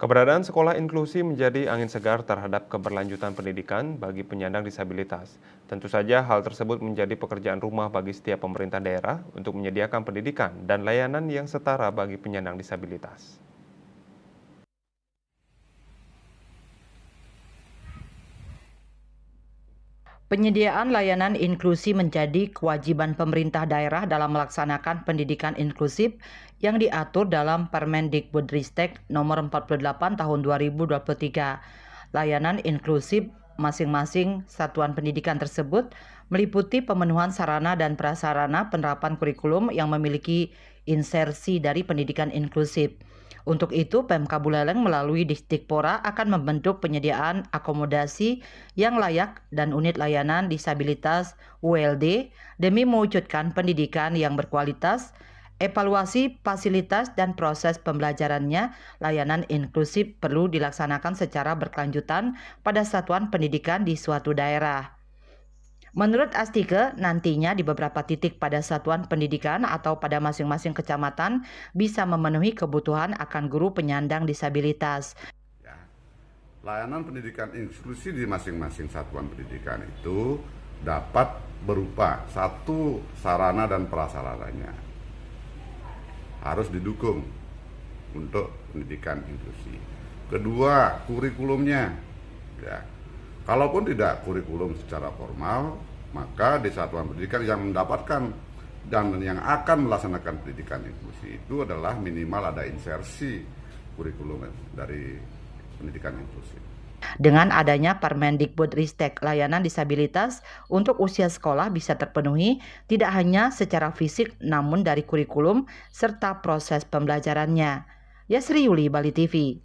Keberadaan sekolah inklusi menjadi angin segar terhadap keberlanjutan pendidikan bagi penyandang disabilitas. Tentu saja hal tersebut menjadi pekerjaan rumah bagi setiap pemerintah daerah untuk menyediakan pendidikan dan layanan yang setara bagi penyandang disabilitas. Penyediaan layanan inklusi menjadi kewajiban pemerintah daerah dalam melaksanakan pendidikan inklusif yang diatur dalam Permendikbudristek nomor 48 tahun 2023. Layanan inklusif masing-masing satuan pendidikan tersebut meliputi pemenuhan sarana dan prasarana penerapan kurikulum yang memiliki insersi dari pendidikan inklusif. Untuk itu, Pemka Buleleng melalui Diktikpora akan membentuk penyediaan akomodasi yang layak dan unit layanan disabilitas ULD demi mewujudkan pendidikan yang berkualitas, evaluasi fasilitas dan proses pembelajarannya. Layanan inklusif perlu dilaksanakan secara berkelanjutan pada satuan pendidikan di suatu daerah. Menurut Astike, nantinya di beberapa titik pada satuan pendidikan atau pada masing-masing kecamatan bisa memenuhi kebutuhan akan guru penyandang disabilitas. Ya, layanan pendidikan inklusi di masing-masing satuan pendidikan itu dapat berupa satu, sarana dan prasarananya harus didukung untuk pendidikan inklusi. Kedua, kurikulumnya. Ya, kalaupun tidak kurikulum secara formal, maka di satuan pendidikan yang mendapatkan dan yang akan melaksanakan pendidikan inklusi itu adalah minimal ada insersi kurikulum dari pendidikan inklusi. Dengan adanya Permendikbudristek, layanan disabilitas untuk usia sekolah bisa terpenuhi tidak hanya secara fisik namun dari kurikulum serta proses pembelajarannya. Yasri Yuli, Bali TV.